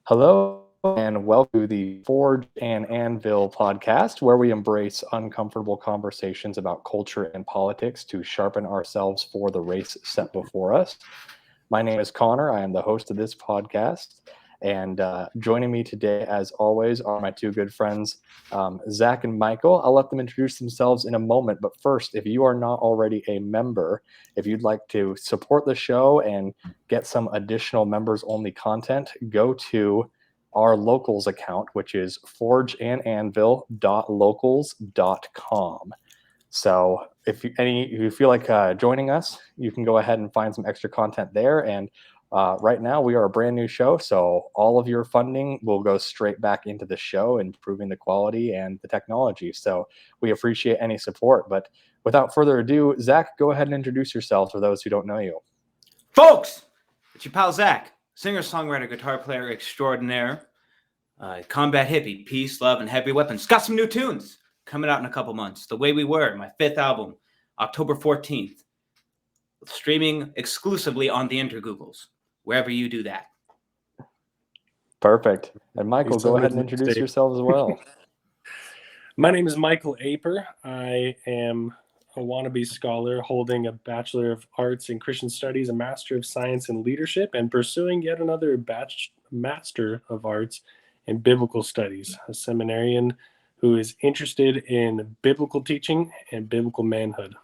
Hello and welcome to the Forge and Anvil podcast, where we embrace uncomfortable conversations about culture and politics to sharpen ourselves for the race set before us. My name is Connor. I am the host of this podcast. And joining me today, as always, are my two good friends, Zach and Michael. I'll let them introduce themselves in a moment. But first, if you are not already a member, if you'd like to support the show and get some additional members only content, go to our locals account, which is forgeandanvil.locals.com. So if you feel like joining us, you can go ahead and find some extra content there. And right now we are a brand new show, so all of your funding will go straight back into the show, improving the quality and the technology. So we appreciate any support. But without further ado, Zach, go ahead and introduce yourself for those who don't know you. Folks, it's your pal Zach, singer, songwriter, guitar player extraordinaire, combat hippie, peace, love, and heavy weapons. Got some new tunes coming out in a couple months. The Way We Were, my 5th album, October 14th. Streaming exclusively on the Intergoogles, wherever you do that. Perfect. And Michael, go ahead and introduce yourself as well. My name is Michael Aper. I am a wannabe scholar holding a Bachelor of Arts in Christian Studies, a Master of Science in Leadership, and pursuing yet another Master of Arts in Biblical Studies, a seminarian who is interested in biblical teaching and biblical manhood.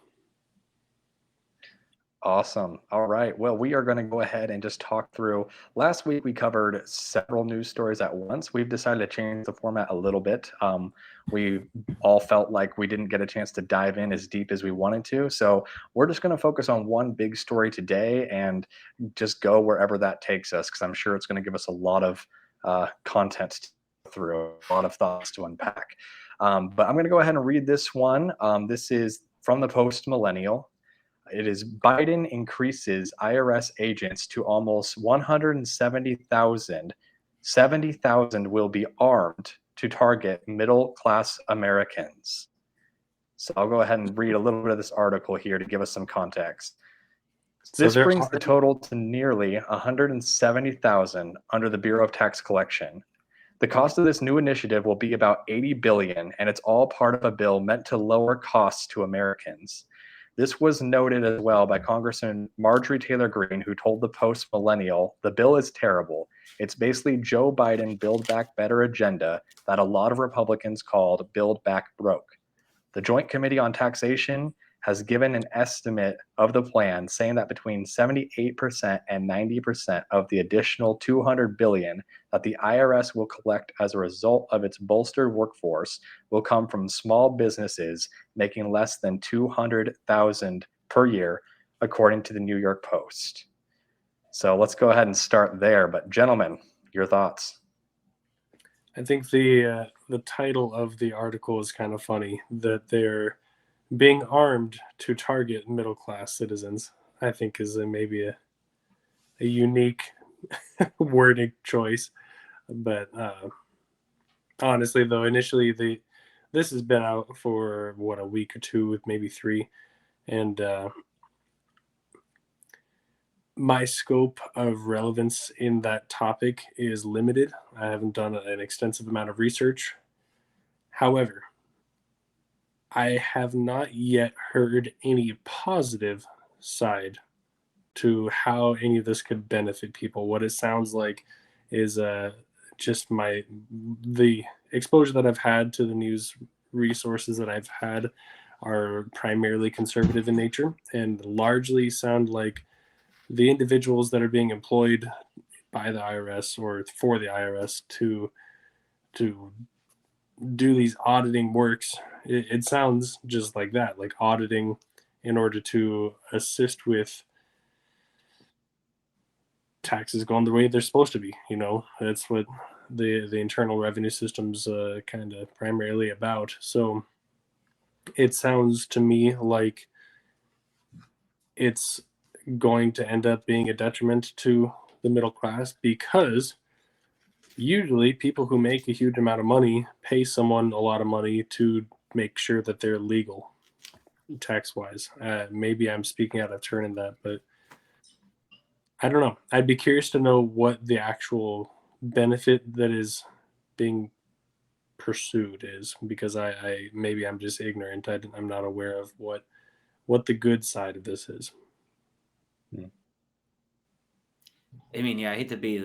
Awesome. All right. Well, we are going to go ahead and just talk through. Last week, we covered several news stories at once. We've decided to change the format a little bit. We all felt like we didn't get a chance to dive in as deep as we wanted to. So we're just going to focus on one big story today and just go wherever that takes us, because I'm sure it's going to give us a lot of content to go through, a lot of thoughts to unpack. But I'm going to go ahead and read this one. This is from the Post Millennial. It is Biden increases IRS agents to almost 170,000. 70,000 will be armed to target middle-class Americans. So I'll go ahead and read a little bit of this article here to give us some context. This brings the total to nearly 170,000 under the Bureau of Tax Collection. The cost of this new initiative will be about $80 billion, and it's all part of a bill meant to lower costs to Americans. This was noted as well by Congressman Marjorie Taylor Greene, who told the Post Millennial, the bill is terrible. It's basically Joe Biden Build Back Better agenda that a lot of Republicans called Build Back Broke. The Joint Committee on Taxation has given an estimate of the plan, saying that between 78% and 90% of the additional $200 billion that the IRS will collect as a result of its bolstered workforce will come from small businesses making less than $200,000 per year, according to the New York Post. So let's go ahead and start there. But gentlemen, your thoughts? I think the title of the article is kind of funny, that they're being armed to target middle-class citizens. I think is maybe a unique wording choice. But honestly, though, initially this has been out for a week or two, maybe 3, and my scope of relevance in that topic is limited. I haven't done an extensive amount of research. However, I have not yet heard any positive side to how any of this could benefit people. What it sounds like is just the exposure that I've had to the news resources that I've had are primarily conservative in nature and largely sound like the individuals that are being employed by the IRS or for the IRS to do these auditing works. It sounds just like that, like auditing in order to assist with taxes going the way they're supposed to be. That's what the Internal Revenue System's kind of primarily about. So it sounds to me like it's going to end up being a detriment to the middle class, because usually people who make a huge amount of money pay someone a lot of money to make sure that they're legal tax-wise. Maybe I'm speaking out of turn in that, but I don't know. I'd be curious to know what the actual benefit that is being pursued is, because I maybe I'm just ignorant. I'm not aware of what the good side of this is. I mean, yeah, I hate to be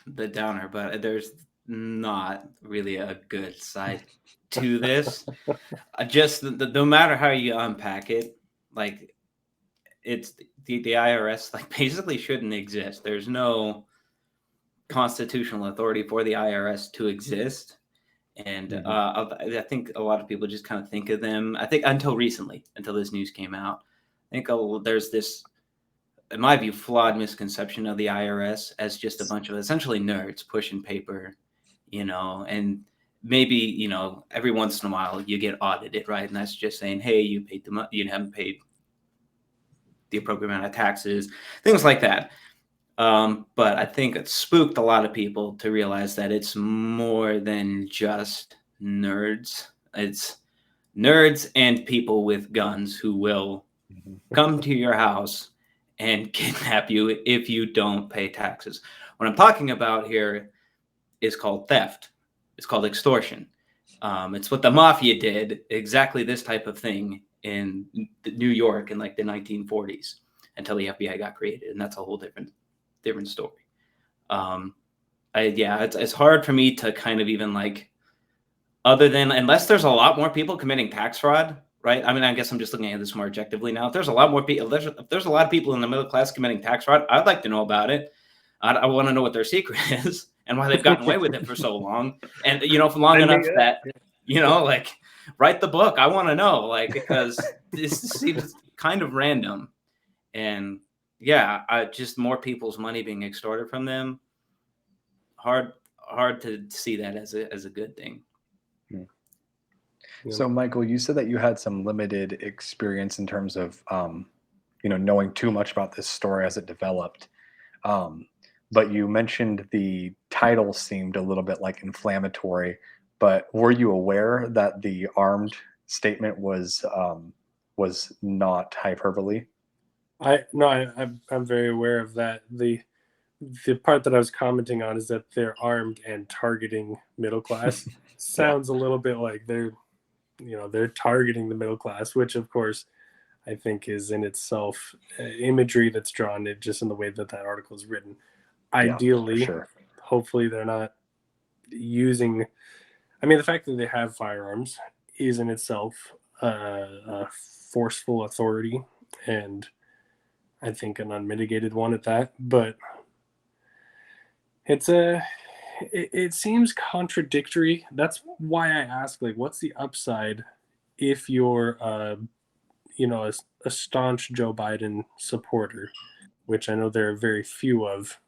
the downer, but there's not really a good side to this. Just no matter how you unpack it, like it's the IRS like basically shouldn't exist. There's no constitutional authority for the IRS to exist. And I think a lot of people just kind of think of them. I think until recently, until this news came out, I think there's this, in my view, flawed misconception of the IRS as just a bunch of essentially nerds pushing paper, and maybe, every once in a while you get audited, right? And that's just saying, hey, you paid you haven't paid the appropriate amount of taxes, things like that. But I think it spooked a lot of people to realize that it's more than just nerds. It's nerds and people with guns who will come to your house and kidnap you if you don't pay taxes. What I'm talking about here is called theft. It's called extortion. It's what the mafia did, exactly this type of thing in New York in like the 1940s until the FBI got created. And that's a whole different story. It's hard for me to kind of even like, other than, unless there's a lot more people committing tax fraud, right? I mean, I guess I'm just looking at this more objectively now. If there's a lot more people, if there's a lot of people in the middle class committing tax fraud, I'd like to know about it. I want to know what their secret is and why they've gotten away with it for so long. And, for long enough that, like, write the book. I want to know, like, because this seems kind of random. And yeah, just more people's money being extorted from them. Hard to see that as a good thing. So, Michael, you said that you had some limited experience in terms of, knowing too much about this story as it developed. But you mentioned the title seemed a little bit like inflammatory. But were you aware that the armed statement was not hyperbole? I'm very aware of that. The part that I was commenting on is that they're armed and targeting middle class. Sounds a little bit like they're targeting the middle class, which of course I think is in itself imagery that's drawn just in the way that article is written. Ideally, sure. Hopefully they're not using, I mean, the fact that they have firearms is in itself a forceful authority, and I think an unmitigated one at that, but it seems contradictory. That's why I ask, like, what's the upside if you're a staunch Joe Biden supporter, which I know there are very few of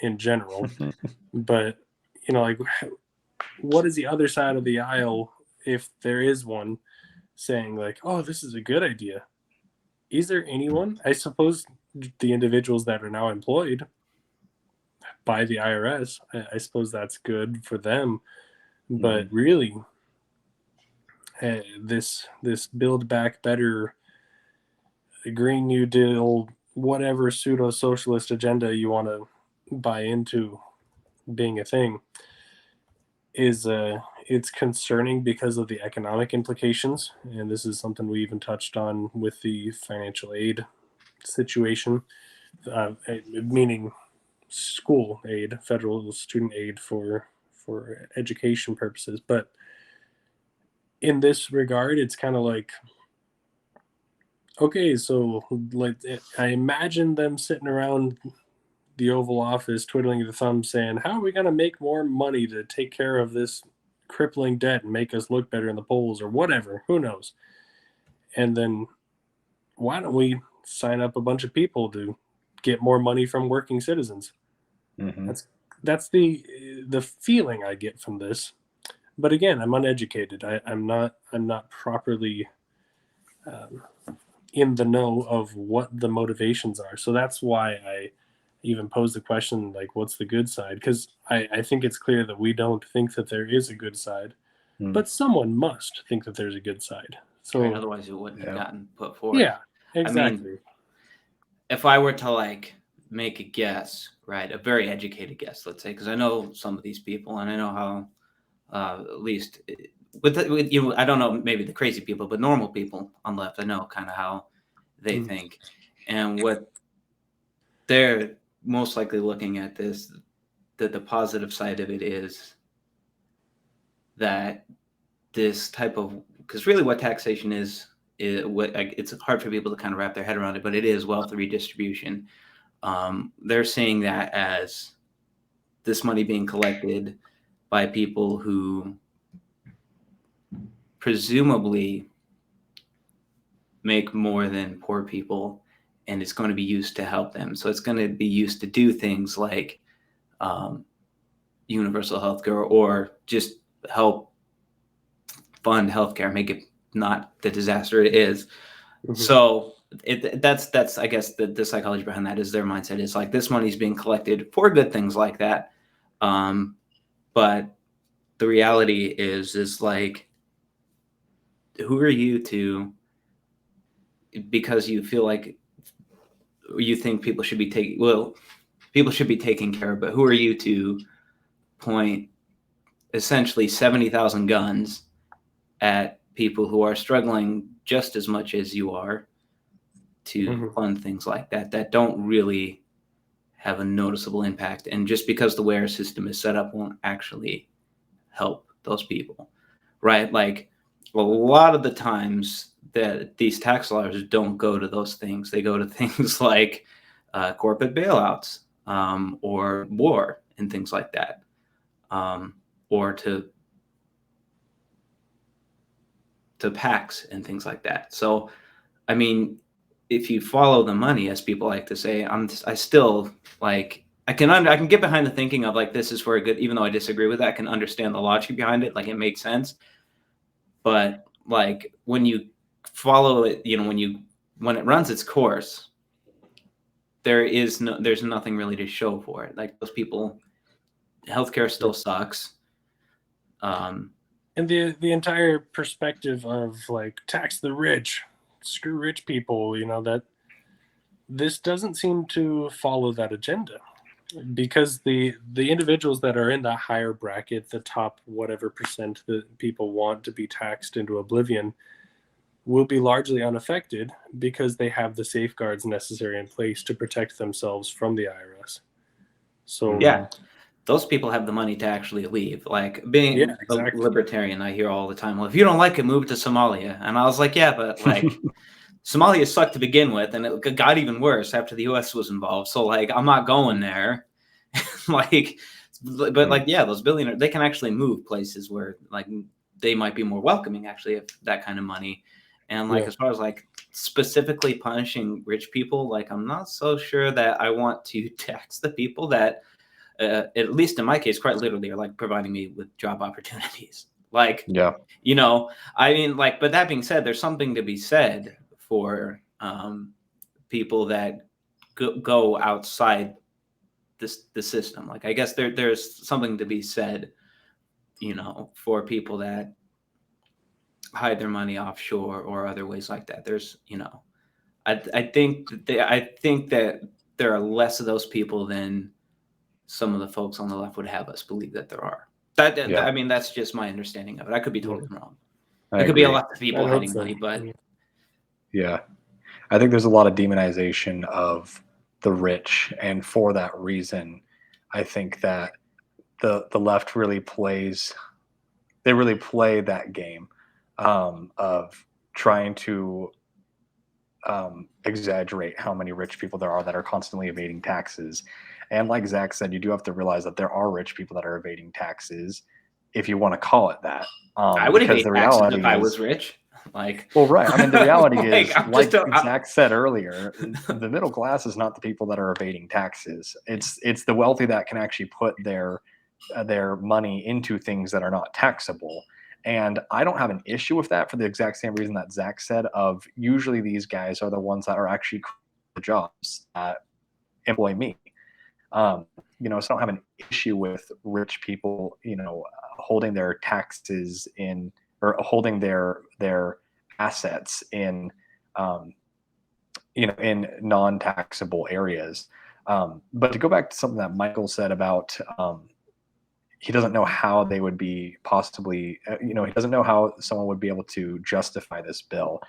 in general, but like, what is the other side of the aisle, if there is one, saying like, oh, this is a good idea? Is there anyone? I suppose the individuals that are now employed by the IRS, I suppose that's good for them. But really, this Build Back Better, Green New Deal, whatever pseudo-socialist agenda you want to buy into being a thing, is it's concerning because of the economic implications. And this is something we even touched on with the financial aid situation, meaning school aid, federal student aid for education purposes. But in this regard, it's kind of like, okay, so like, I imagine them sitting around the Oval Office twiddling their thumbs saying, how are we going to make more money to take care of this crippling debt and make us look better in the polls or whatever, who knows? And then why don't we sign up a bunch of people to get more money from working citizens? That's the feeling I get from this. But again, I'm uneducated. I'm not properly in the know of what the motivations are. So that's why I even pose the question, like, what's the good side? Because I think it's clear that we don't think that there is a good side, but someone must think that there's a good side. So right, otherwise it wouldn't have gotten put forward. Yeah, exactly. I mean, if I were to like make a guess, right? A very educated guess, let's say, because I know some of these people, and I know how, at least with you know, I don't know maybe the crazy people, but normal people on the left, I know kind of how they think, and what they're most likely looking at this. That the positive side of it is that this type of, because really what taxation is what it's hard for people to kind of wrap their head around it, but it is wealth redistribution. They're seeing that as this money being collected by people who presumably make more than poor people, and it's going to be used to help them. So it's going to be used to do things like universal healthcare, or just help fund healthcare, make it not the disaster it is. So that's I guess the psychology behind that is their mindset is like, this money is being collected for good things like that. But the reality is like, who are you to, because you feel like you think people should be people should be taken care of, but who are you to point essentially 70,000 guns at people who are struggling just as much as you are to fund things like that don't really have a noticeable impact, and just because the way our system is set up won't actually help those people, right? Like, a lot of the times that these tax dollars don't go to those things. They go to things like corporate bailouts, or war and things like that, or to PACs and things like that. So, I mean, if you follow the money, as people like to say, I still like, I can get behind the thinking of like, this is for a good, even though I disagree with that, I can understand the logic behind it. Like, it makes sense. But like, when you follow it, you know, when it runs its course, there's nothing really to show for it. Like, those people, healthcare still sucks. And the entire perspective of like, tax the rich, screw rich people, you know, that this doesn't seem to follow that agenda, because the individuals that are in that higher bracket, the top whatever percent that people want to be taxed into oblivion, will be largely unaffected because they have the safeguards necessary in place to protect themselves from the IRS. So yeah, those people have the money to actually leave. Like, being exactly. a libertarian, I hear all the time, well, if you don't like it, move to Somalia. And I was like, yeah, but like, Somalia sucked to begin with, and it got even worse after the US was involved. So like, I'm not going there. Like, but like, yeah, those billionaires, they can actually move places where like they might be more welcoming actually of that kind of money. And like, as far as like specifically punishing rich people, like, I'm not so sure that I want to tax the people that, at least in my case, quite literally are like providing me with job opportunities. Like, Yeah. you know, I mean, like, but that being said, there's something to be said for people that go outside the system. Like, I guess there's something to be said, you know, for people that hide their money offshore or other ways like that. There's, you know, I think that there are less of those people than some of the folks on the left would have us believe that there are. I mean, that's just my understanding of it. I could be totally wrong. There could be a lot of people hiding money, but yeah, I think there's a lot of demonization of the rich, and for that reason, I think that the left really plays that game of trying to exaggerate how many rich people there are that are constantly evading taxes. And like Zach said, you do have to realize that there are rich people that are evading taxes, if you want to call it that. I would Because evade the taxes reality if I is, was rich. Like, well, right. I mean, the reality like, is, I'm like just Zach said earlier, the middle class is not the people that are evading taxes. It's the wealthy that can actually put their money into things that are not taxable. And I don't have an issue with that for the exact same reason that Zach said, of usually these guys are the ones that are actually creating the jobs that employ me. You know, so I don't have an issue with rich people, you know, holding their taxes in, or holding their assets in, you know, in non-taxable areas. But to go back to something that Michael said about he doesn't know how they would be possibly, he doesn't know how someone would be able to justify this bill.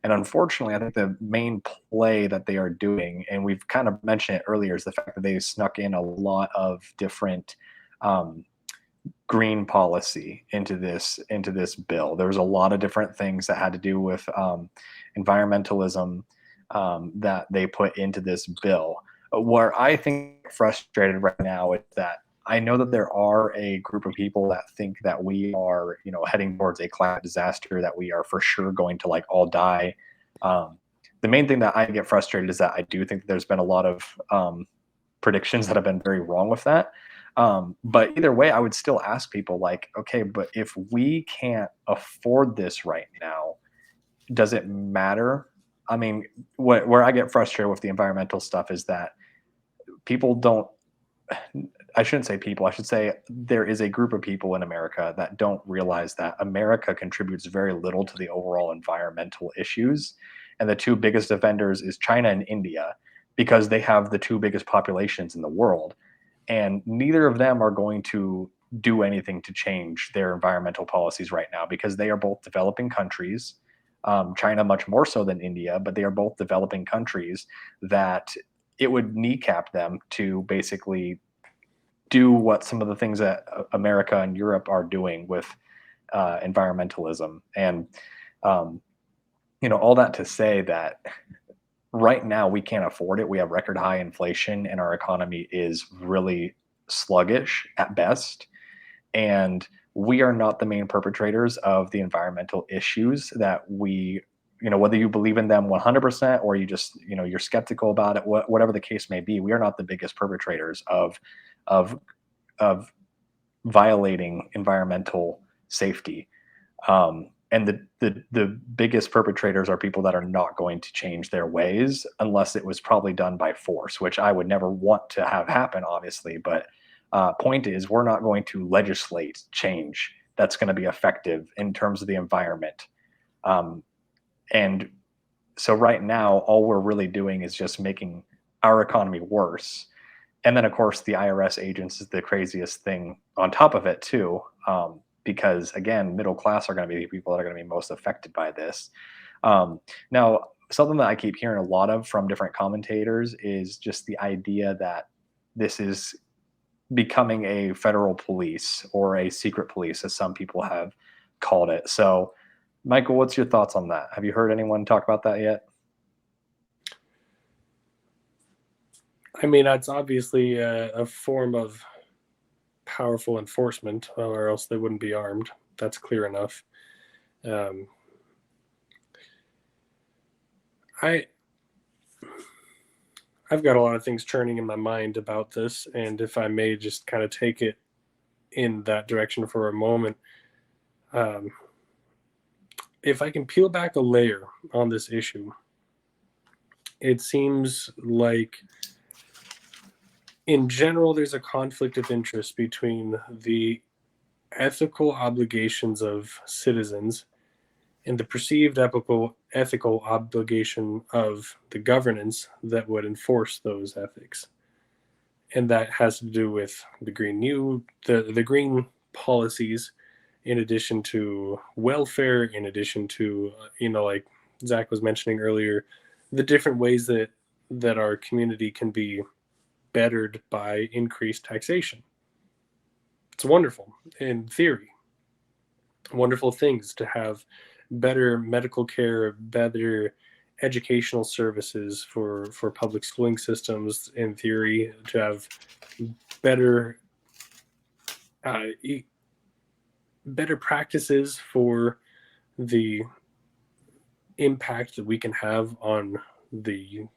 And unfortunately, I think the main play that they are doing, and we've kind of mentioned it earlier, is the fact that they snuck in a lot of different um, green policy into this bill. There was a lot of different things that had to do with environmentalism that they put into this bill. Where I think frustrated right now is that I know that there are a group of people that think that we are, heading towards a climate disaster, that we are for sure going to like all die. The main thing that I get frustrated is that I do think that there's been a lot of predictions that have been very wrong with that. But either way, I would still ask people like, okay, but if we can't afford this right now, does it matter? I mean, where I get frustrated with the environmental stuff is that people don't, I shouldn't say people, I should say there is a group of people in America that don't realize that America contributes very little to the overall environmental issues. And the two biggest offenders is China and India, because they have the two biggest populations in the world. And neither of them are going to do anything to change their environmental policies right now, because they are both developing countries. China much more so than India, but they are both developing countries that it would kneecap them to basically do what some of the things that America and Europe are doing with environmentalism. And all that to say that right now we can't afford it. We have record high inflation and our economy is really sluggish at best. And we are not the main perpetrators of the environmental issues that we, whether you believe in them 100% or you just, you're skeptical about it, whatever the case may be, we are not the biggest perpetrators of of violating environmental safety. And the biggest perpetrators are people that are not going to change their ways unless it was probably done by force, which I would never want to have happen, obviously. But point is, we're not going to legislate change that's going to be effective in terms of the environment. And so right now, all we're really doing is just making our economy worse. And then, of course, the IRS agents is the craziest thing on top of it, too. Because again, middle class are going to be the people that are going to be most affected by this. Now, something that I keep hearing a lot of from different commentators is just the idea that this is becoming a federal police or a secret police, as some people have called it. So, Michael, what's your thoughts on that? Have you heard anyone talk about that yet? I mean, that's obviously a form of powerful enforcement, or else they wouldn't be armed. That's clear enough. I've got a lot of things churning in my mind about this, and if I may just kind of take it in that direction for a moment, if I can peel back a layer on this issue, it seems like in general there's a conflict of interest between the ethical obligations of citizens and the perceived ethical obligation of the governance that would enforce those ethics. And that has to do with the the green policies, in addition to welfare, in addition to, like Zach was mentioning earlier, the different ways that our community can be bettered by increased taxation. It's wonderful in theory. Wonderful things to have better medical care, better educational services for public schooling systems, in theory, to have better better practices for the impact that we can have on the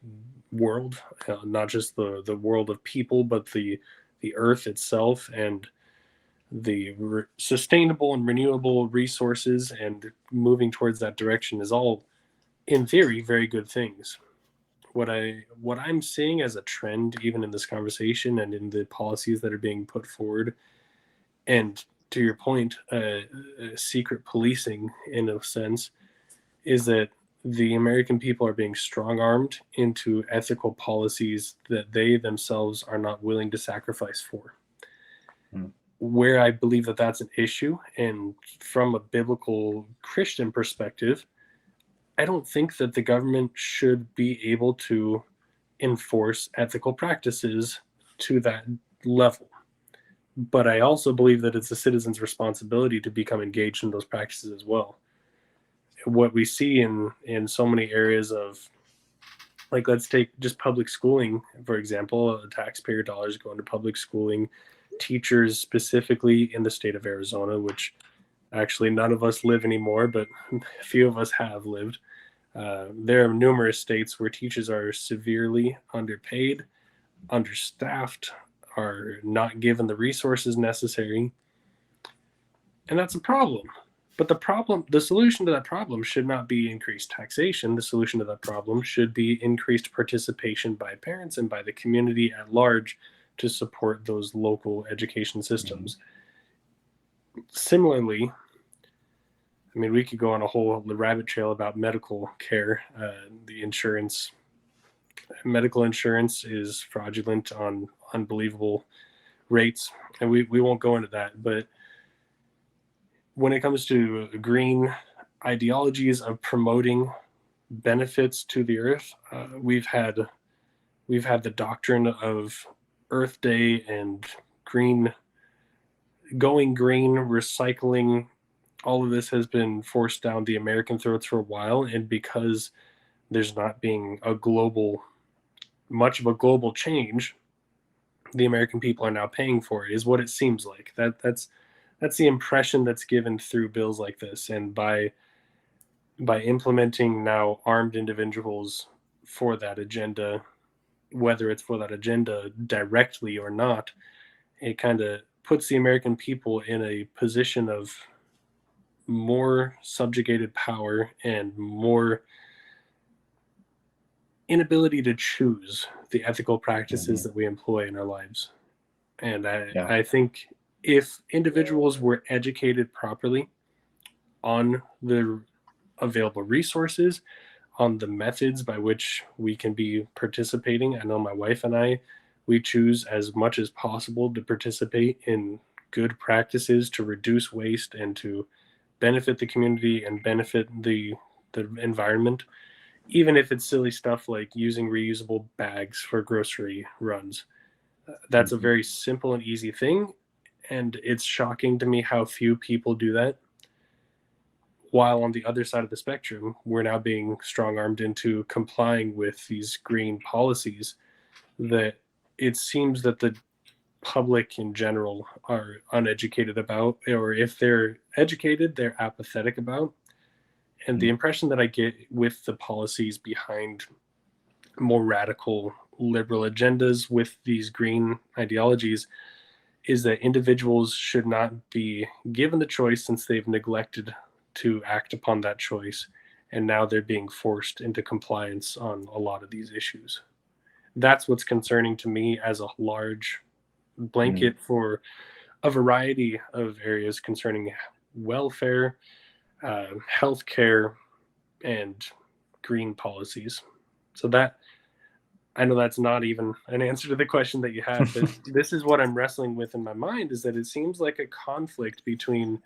world, not just the world of people, but the earth itself, and the sustainable and renewable resources, and moving towards that direction is all, in theory, very good things. What I'm seeing as a trend, even in this conversation and in the policies that are being put forward, and to your point, secret policing in a sense, is that the American people are being strong-armed into ethical policies that they themselves are not willing to sacrifice for. Mm. Where I believe that that's an issue, and from a biblical Christian perspective, I don't think that the government should be able to enforce ethical practices to that level. But I also believe that it's a citizen's responsibility to become engaged in those practices as well. What we see in so many areas of, like, let's take just public schooling, for example, taxpayer dollars going to public schooling, teachers specifically in the state of Arizona, which actually none of us live anymore, but a few of us have lived. There are numerous states where teachers are severely underpaid, understaffed, are not given the resources necessary. And that's a problem. But the solution to that problem should not be increased taxation. The solution to that problem should be increased participation by parents and by the community at large to support those local education systems. Similarly, I mean, we could go on a whole rabbit trail about medical care. The medical insurance is fraudulent on unbelievable rates, and we won't go into that. But when it comes to green ideologies of promoting benefits to the earth, we've had the doctrine of Earth Day and going green, recycling. All of this has been forced down the American throats for a while, and because there's not being much of a global change, the American people are now paying for it, is what it seems like. That's the impression that's given through bills like this. And by implementing now armed individuals for that agenda, whether it's for that agenda directly or not, it kind of puts the American people in a position of more subjugated power and more inability to choose the ethical practices that we employ in our lives. And I think if individuals were educated properly on the available resources, on the methods by which we can be participating, I know my wife and I, we choose as much as possible to participate in good practices to reduce waste and to benefit the community and benefit the environment, even if it's silly stuff like using reusable bags for grocery runs. That's a very simple and easy thing, and it's shocking to me how few people do that. While on the other side of the spectrum, we're now being strong-armed into complying with these green policies that it seems that the public in general are uneducated about, or if they're educated, they're apathetic about. And the impression that I get with the policies behind more radical liberal agendas with these green ideologies is that individuals should not be given the choice, since they've neglected to act upon that choice, and now they're being forced into compliance on a lot of these issues. That's what's concerning to me as a large blanket for a variety of areas concerning welfare, healthcare, and green policies. So that, I know that's not even an answer to the question that you had, but this is what I'm wrestling with in my mind, is that it seems like a conflict between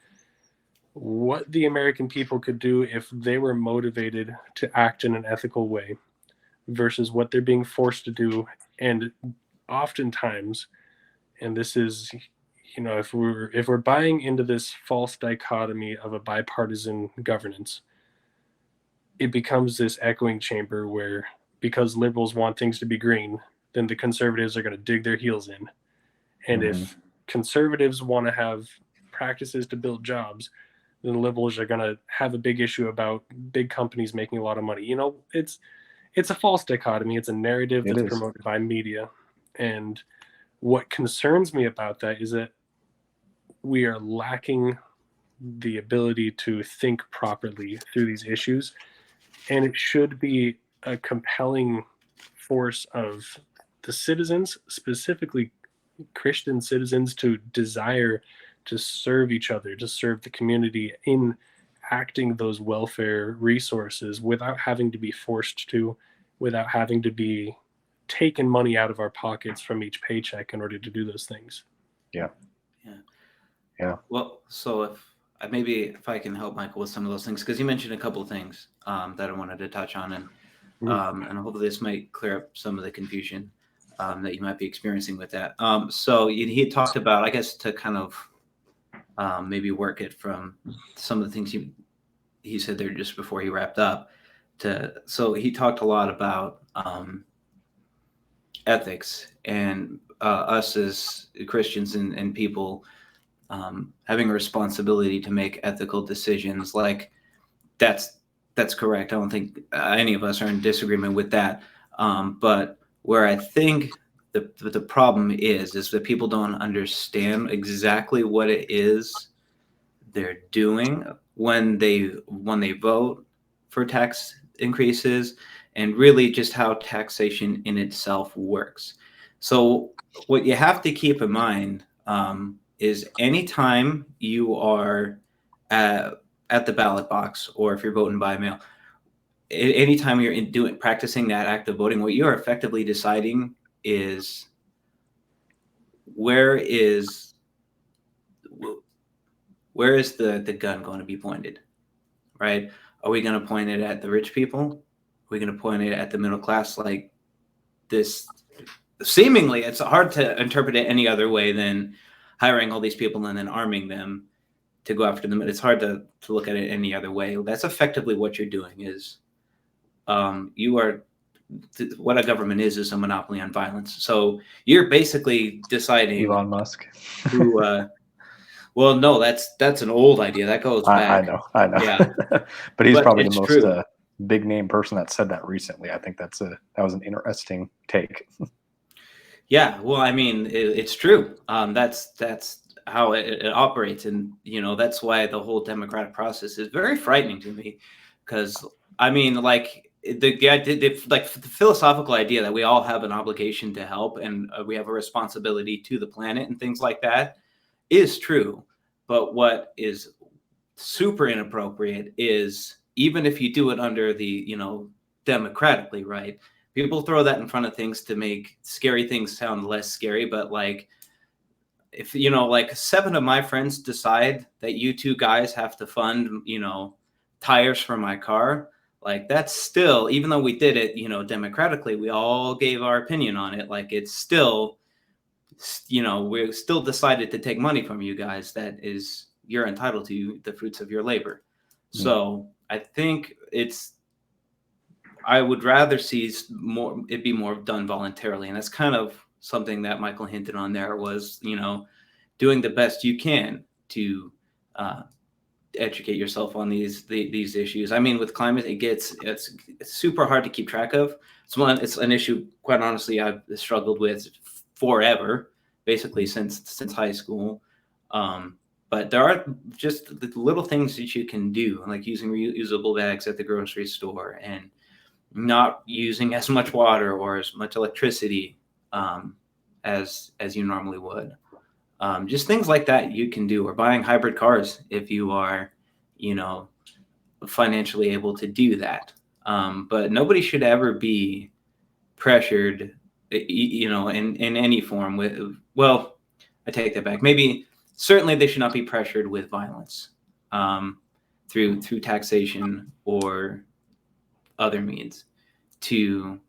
what the American people could do if they were motivated to act in an ethical way versus what they're being forced to do. And oftentimes, and this is, if we're buying into this false dichotomy of a bipartisan governance, it becomes this echoing chamber where, because liberals want things to be green, then the conservatives are going to dig their heels in. And if conservatives want to have practices to build jobs, then the liberals are going to have a big issue about big companies making a lot of money. It's a false dichotomy. It's a narrative that's promoted by media. And what concerns me about that is that we are lacking the ability to think properly through these issues. And it should be a compelling force of the citizens, specifically Christian citizens, to desire to serve each other, to serve the community in acting those welfare resources without having to be forced to, without having to be taking money out of our pockets from each paycheck in order to do those things. Yeah. Yeah. Yeah. Well, so if I can help Michael with some of those things, because you mentioned a couple of things that I wanted to touch on, and hopefully this might clear up some of the confusion that you might be experiencing with that. So he had talked about, I guess, to kind of maybe work it from some of the things he said there just before he wrapped up. So he talked a lot about ethics and us as Christians and people having a responsibility to make ethical decisions. Like that's correct. I don't think any of us are in disagreement with that. But where I think the problem is that people don't understand exactly what it is they're doing when they vote for tax increases, and really just how taxation in itself works. So what you have to keep in mind is anytime you are at the ballot box, or if you're voting by mail, anytime you're practicing that act of voting, what you're effectively deciding is where is the gun going to be pointed, right? Are we going to point it at the rich people? Are we going to point it at the middle class? Like this, seemingly, it's hard to interpret it any other way than hiring all these people and then arming them to go after them. It's hard to look at it any other way. That's effectively what you're doing. Is what a government is a monopoly on violence. So you're basically deciding Elon Musk. who. Well, no, that's an old idea. That goes back. I know. Yeah, but he's but probably the it's most true. big name person that said that recently. I think that was an interesting take. Yeah, well, I mean, it's true. That's how it operates, and that's why the whole democratic process is very frightening to me, because I mean, like like the philosophical idea that we all have an obligation to help, and we have a responsibility to the planet and things like that is true. But what is super inappropriate is, even if you do it under the democratically, right? People throw that in front of things to make scary things sound less scary, but like if like 7 of my friends decide that you 2 guys have to fund tires for my car, like that's still, even though we did it democratically, we all gave our opinion on it, like it's still we still decided to take money from you guys. That is, you're entitled to the fruits of your labor. So I think I would rather see it be more done voluntarily. And that's kind of something that Michael hinted on there, was, doing the best you can to educate yourself on these issues. I mean, with climate, it's super hard to keep track of. It's an issue, quite honestly, I've struggled with forever, basically since high school. But there are just the little things that you can do, like using reusable bags at the grocery store, and not using as much water or as much electricity as you normally would. Just things like that you can do, or buying hybrid cars if you are, financially able to do that. But nobody should ever be pressured, in any form well, I take that back. Maybe certainly they should not be pressured with violence, through taxation or other means to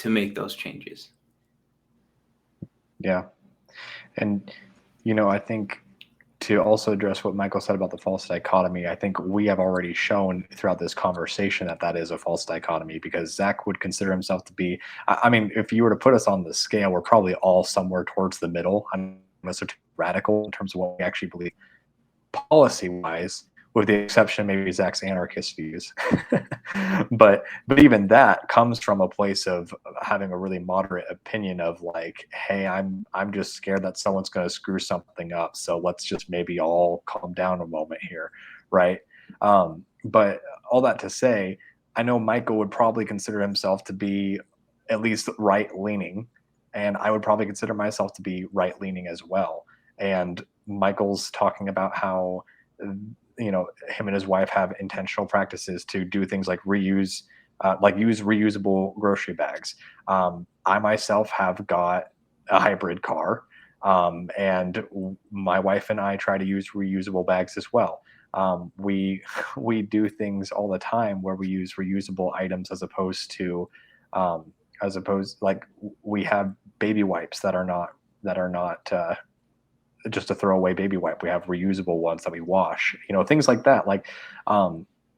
make those changes. Yeah. And, I think to also address what Michael said about the false dichotomy, I think we have already shown throughout this conversation that is a false dichotomy, because Zach would consider himself to be, I mean, if you were to put us on the scale, we're probably all somewhere towards the middle. I'm so radical in terms of what we actually believe policy wise, with the exception maybe Zach's anarchist views. but even that comes from a place of having a really moderate opinion of like, hey, I'm just scared that someone's going to screw something up, so let's just maybe all calm down a moment here, right? But all that to say, I know Michael would probably consider himself to be at least right leaning, and I would probably consider myself to be right leaning as well. And Michael's talking about how him and his wife have intentional practices to do things like reuse, like use reusable grocery bags. I myself have got a hybrid car, and my wife and I try to use reusable bags as well. We we do things all the time where we use reusable items as opposed like we have baby wipes that are not just a throwaway baby wipe. We have reusable ones that we wash, things like that.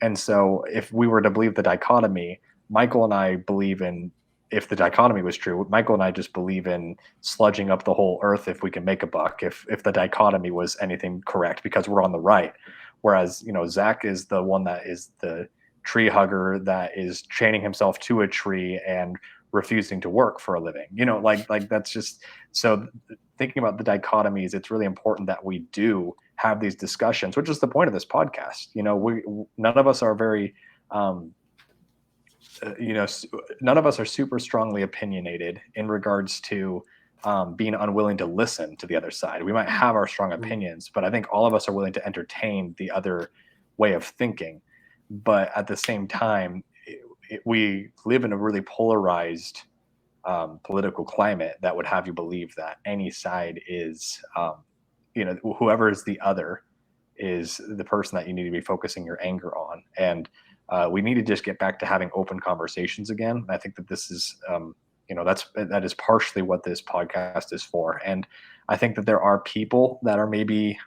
And so if we were to believe the dichotomy, Michael and I believe in, if the dichotomy was true, Michael and I just believe in sludging up the whole earth if we can make a buck, if the dichotomy was anything correct, because we're on the right. Whereas, Zach is the one that is the tree hugger that is chaining himself to a tree and refusing to work for a living. Like that's just, so thinking about the dichotomies, it's really important that we do have these discussions, which is the point of this podcast. None of us are very, none of us are super strongly opinionated in regards to being unwilling to listen to the other side. We might have our strong opinions, but I think all of us are willing to entertain the other way of thinking. But at the same time, we live in a really polarized political climate that would have you believe that any side is, whoever is the other is the person that you need to be focusing your anger on. And we need to just get back to having open conversations again. I think that this is, that is partially what this podcast is for. And I think that there are people that are maybe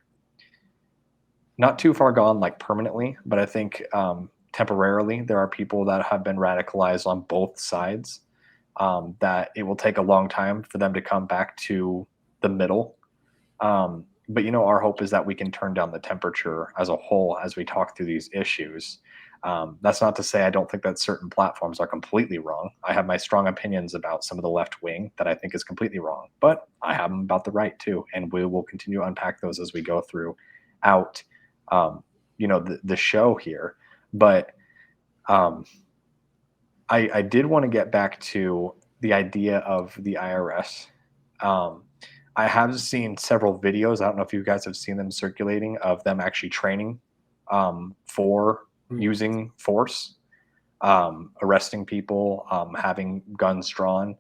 not too far gone, like permanently, but I think temporarily there are people that have been radicalized on both sides, that it will take a long time for them to come back to the middle. But our hope is that we can turn down the temperature as a whole as we talk through these issues. That's not to say I don't think that certain platforms are completely wrong. I have my strong opinions about some of the left wing that I think is completely wrong, but I have them about the right too, and we will continue to unpack those as we go throughout, the show here. But I did want to get back to the idea of the IRS. I have seen several videos. I don't know if you guys have seen them circulating of them actually training for using force, arresting people, having guns drawn.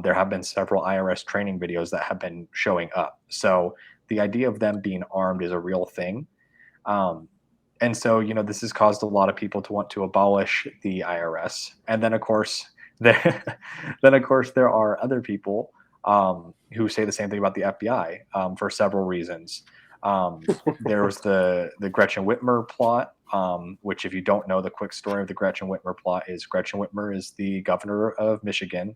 There have been several IRS training videos that have been showing up. So the idea of them being armed is a real thing. And so, this has caused a lot of people to want to abolish the IRS. And then, of course, there are other people who say the same thing about the FBI for several reasons. There was the Gretchen Whitmer plot, which, if you don't know the quick story of the Gretchen Whitmer plot, is Gretchen Whitmer is the governor of Michigan.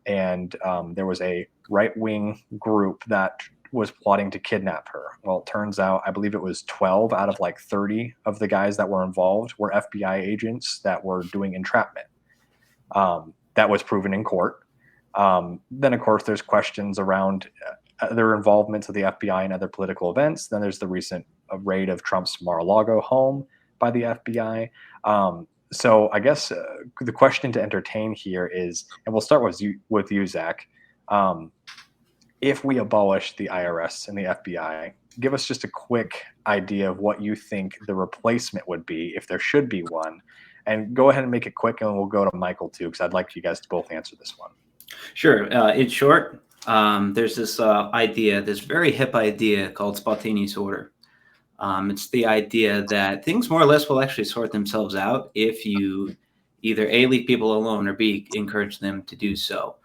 And there was a right-wing group that was plotting to kidnap her. Well, it turns out, I believe it was 12 out of like 30 of the guys that were involved were FBI agents that were doing entrapment. That was proven in court. Then, of course, there's questions around their involvement of the FBI in other political events. Then there's the recent raid of Trump's Mar-a-Lago home by the FBI. So I guess the question to entertain here is, and we'll start with you, Zach. If we abolish the IRS and the FBI, give us just a quick idea of what you think the replacement would be, if there should be one. And go ahead and make it quick, and we'll go to Michael too, because I'd like you guys to both answer this one. Sure. In short, there's this idea, this very hip idea called spontaneous order. It's the idea that things more or less will actually sort themselves out if you either A, leave people alone, or B, encourage them to do so.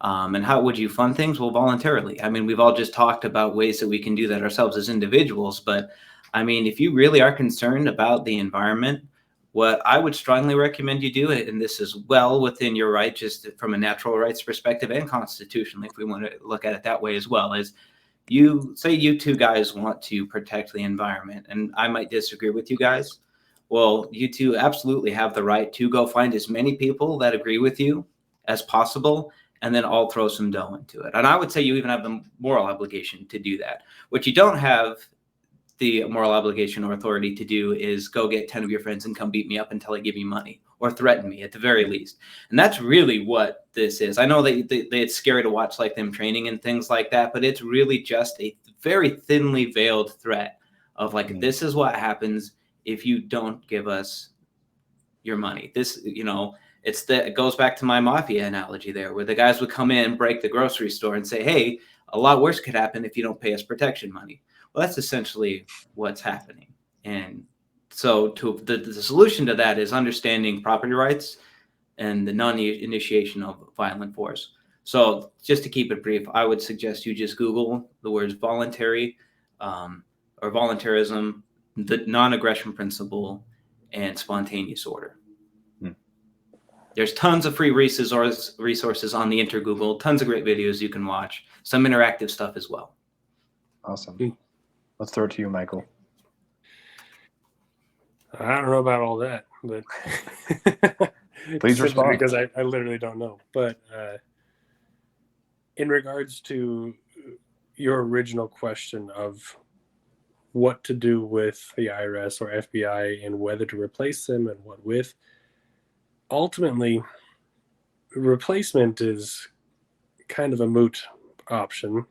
And how would you fund things? Well, voluntarily. I mean, we've all just talked about ways that we can do that ourselves as individuals. But I mean, if you really are concerned about the environment, what I would strongly recommend you do, and this is well within your right, just from a natural rights perspective and constitutionally, if we want to look at it that way as well, is you two guys want to protect the environment, and I might disagree with you guys. Well, you two absolutely have the right to go find as many people that agree with you as possible, and then all throw some dough into it. And I would say you even have the moral obligation to do that. What you don't have the moral obligation or authority to do is go get 10 of your friends and come beat me up until I give you money, or threaten me at the very least. And that's really what this is. I know that it's scary to watch, like them training and things like that, but it's really just a very thinly veiled threat of like, this is what happens if you don't give us your money. This, it goes back to my mafia analogy there, where the guys would come in, break the grocery store, and say, "Hey, a lot worse could happen if you don't pay us protection money." Well, that's essentially what's happening. And so, the solution to that is understanding property rights and the non-initiation of violent force. So, just to keep it brief, I would suggest you just Google the words voluntary or voluntarism, the non-aggression principle, and spontaneous order. There's tons of free resources on the Intergoogle, tons of great videos you can watch, some interactive stuff as well. Awesome. Let's throw it to you, Michael. I don't know about all that, but please respond, because I literally don't know. But in regards to your original question of what to do with the IRS or FBI and whether to replace them and what with, ultimately, replacement is kind of a moot option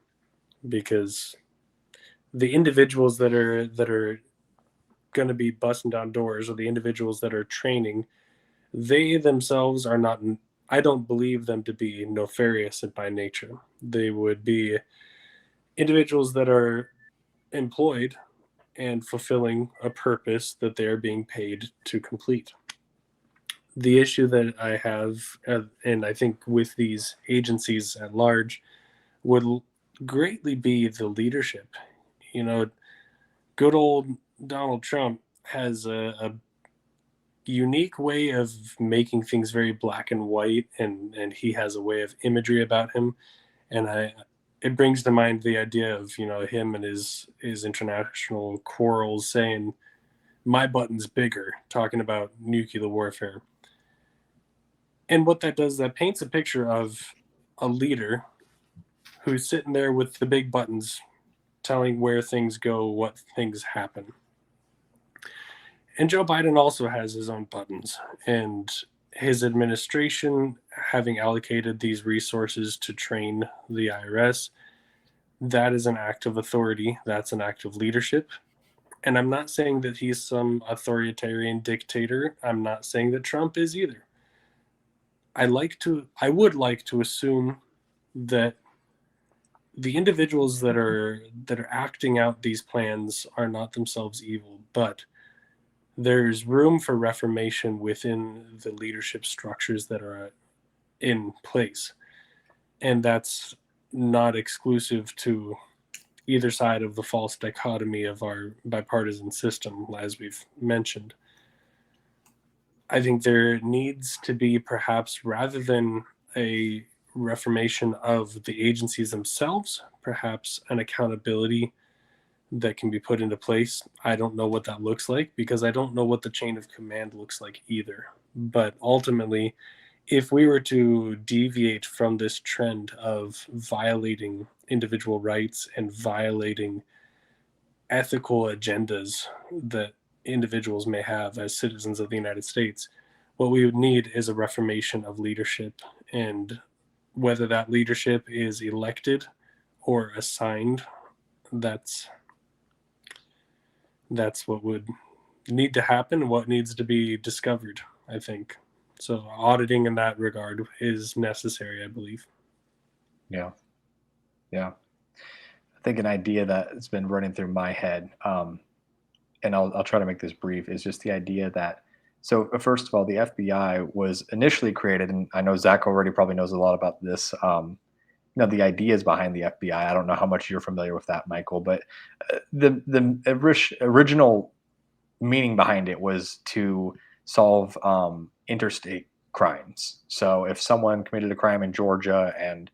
because the individuals that are going to be busting down doors, or the individuals that are training, they themselves are not, I don't believe them to be nefarious by nature. They would be individuals that are employed and fulfilling a purpose that they're being paid to complete. The issue that I have, and I think with these agencies at large, would greatly be the leadership. Good old Donald Trump has a unique way of making things very black and white, and he has a way of imagery about him, and it brings to mind the idea of him and his international quarrels, saying my button's bigger, talking about nuclear warfare. And what that does, that paints a picture of a leader who's sitting there with the big buttons, telling where things go, what things happen. And Joe Biden also has his own buttons, and his administration, having allocated these resources to train the IRS, that is an act of authority. That's an act of leadership. And I'm not saying that he's some authoritarian dictator. I'm not saying that Trump is either. I would like to assume that the individuals that are acting out these plans are not themselves evil, but there's room for reformation within the leadership structures that are in place. And that's not exclusive to either side of the false dichotomy of our bipartisan system, as we've mentioned. I think there needs to be, perhaps, rather than a reformation of the agencies themselves, perhaps an accountability that can be put into place. I don't know what that looks like because I don't know what the chain of command looks like either. But ultimately, if we were to deviate from this trend of violating individual rights and violating ethical agendas that individuals may have as citizens of the United States, what we would need is a reformation of leadership. And whether that leadership is elected or assigned, that's what would need to happen, what needs to be discovered, I think. So auditing in that regard is necessary, I believe. Yeah. I think an idea that's been running through my head, and I'll try to make this brief, is just the idea that, so first of all, the FBI was initially created, and I know Zach already probably knows a lot about this, the ideas behind the FBI. I don't know how much you're familiar with that, Michael, but the original meaning behind it was to solve interstate crimes. So if someone committed a crime in Georgia and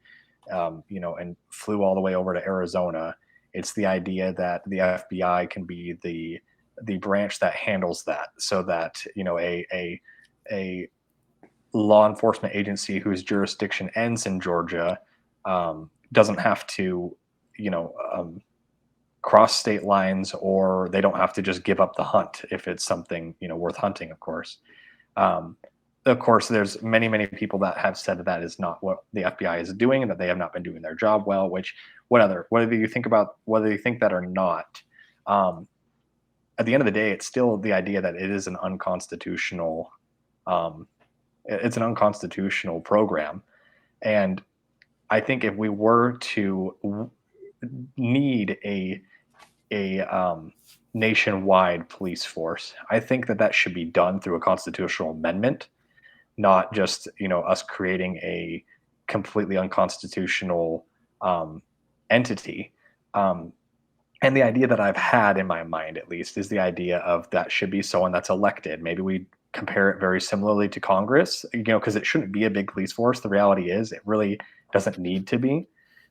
and flew all the way over to Arizona, it's the idea that the FBI can be the branch that handles that, so that a law enforcement agency whose jurisdiction ends in Georgia doesn't have to cross state lines, or they don't have to just give up the hunt if it's something worth hunting. Of course, there's many people that have said that is not what the FBI is doing, and that they have not been doing their job well. Which whether you think that or not, at the end of the day, it's still the idea that it is an unconstitutional, um, it's an unconstitutional program. And I think if we were to need a nationwide police force, I think that that should be done through a constitutional amendment, not just us creating a completely unconstitutional entity. Um, and the idea that I've had in my mind, at least, is the idea of that should be someone that's elected. Maybe we compare it very similarly to Congress, because it shouldn't be a big police force. The reality is, it really doesn't need to be.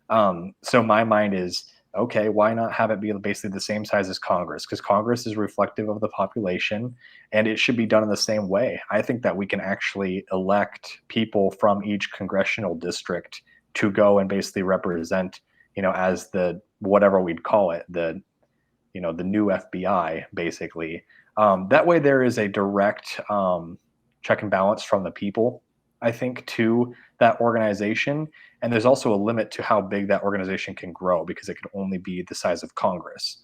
So my mind is, okay, why not have it be basically the same size as Congress? Because Congress is reflective of the population, and it should be done in the same way. I think that we can actually elect people from each congressional district to go and basically represent, as the whatever we'd call it, the new FBI, basically. That way, there is a direct check and balance from the people, I think, to that organization. And there's also a limit to how big that organization can grow, because it could only be the size of Congress.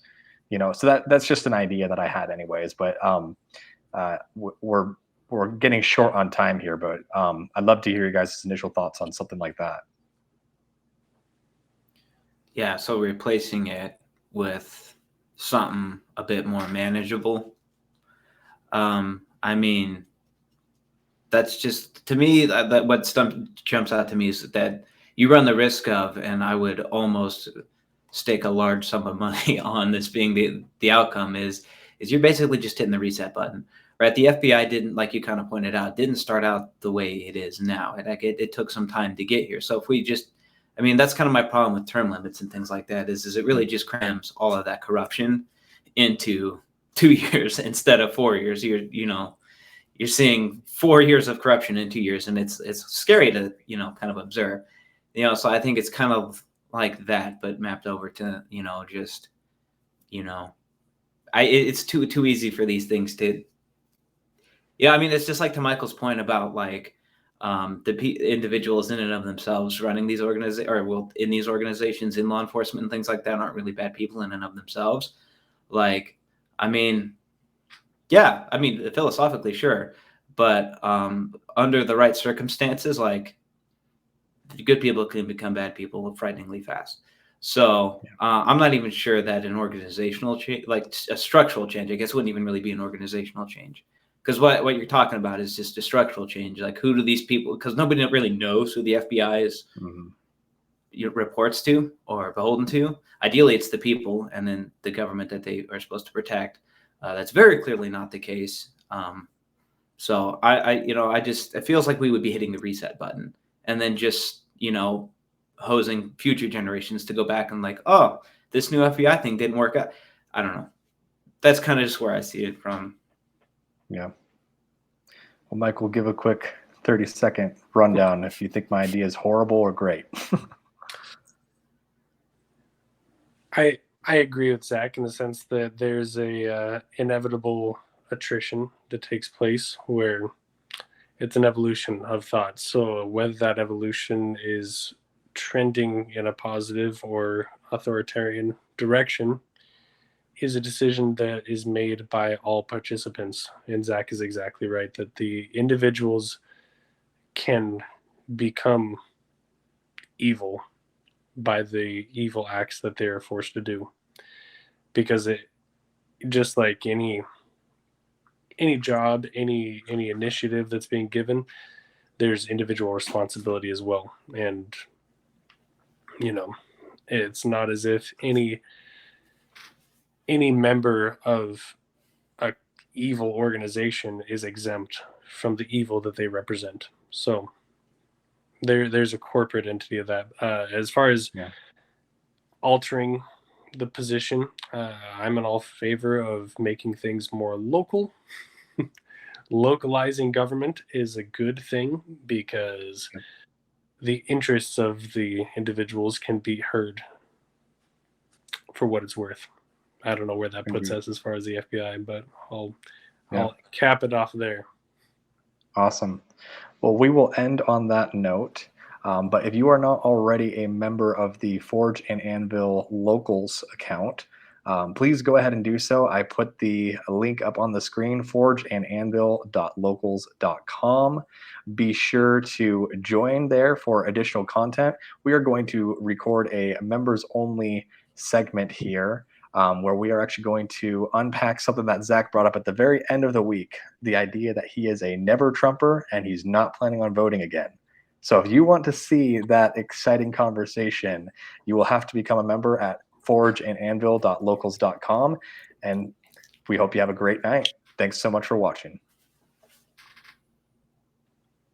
So that's just an idea that I had, anyways. But we're getting short on time here. But I'd love to hear you guys' initial thoughts on something like that. Yeah, so replacing it with something a bit more manageable. I mean, that's just, to me, that what jumps out to me is that you run the risk of, and I would almost stake a large sum of money on this being the outcome, is you're basically just hitting the reset button. Right? The FBI didn't, like you kind of pointed out, didn't start out the way it is now. It took some time to get here. So if we just, I mean, that's kind of my problem with term limits and things like that, is it really just crams all of that corruption into 2 years instead of 4 years. You're seeing 4 years of corruption in 2 years, and it's scary to kind of observe. So I think it's kind of like that, but mapped over to just it's too easy for these things to. Yeah, I mean, it's just like to Michael's point about like the individuals in and of themselves running these in these organizations, in law enforcement and things like that, aren't really bad people in and of themselves. Like, I mean, yeah, I mean, philosophically, sure. But under the right circumstances, like, good people can become bad people frighteningly fast. So I'm not even sure that an organizational change, like a structural change, I guess wouldn't even really be an organizational change. Because what you're talking about is just a structural change. Like, who do these people, because nobody really knows who the FBI is reports to or beholden to. Ideally, it's the people and then the government that they are supposed to protect. That's very clearly not the case. So it feels like we would be hitting the reset button and then just, hosing future generations to go back and like, oh, this new FBI thing didn't work out. I don't know. That's kind of just where I see it from. Yeah. Well, Mike, we'll give a quick 30-second rundown if you think my idea is horrible or great. I agree with Zach in the sense that there's a inevitable attrition that takes place where it's an evolution of thoughts. So whether that evolution is trending in a positive or authoritarian direction is a decision that is made by all participants. And Zach is exactly right that the individuals can become evil by the evil acts that they are forced to do, because it, just like any job, any initiative that's being given, there's individual responsibility as well. And it's not as if any member of a evil organization is exempt from the evil that they represent. So there's a corporate entity of that. As far as altering the position, I'm in all favor of making things more local. Localizing government is a good thing because the interests of the individuals can be heard for what it's worth. I don't know where that puts us as far as the FBI, but I'll cap it off there. Awesome. Well, we will end on that note. But if you are not already a member of the Forge and Anvil Locals account, please go ahead and do so. I put the link up on the screen, forgeandanvil.locals.com. Be sure to join there for additional content. We are going to record a members only segment here where we are actually going to unpack something that Zach brought up at the very end of the week, the idea that he is a never Trumper and he's not planning on voting again. So if you want to see that exciting conversation, you will have to become a member at forgeandanvil.locals.com. And we hope you have a great night. Thanks so much for watching.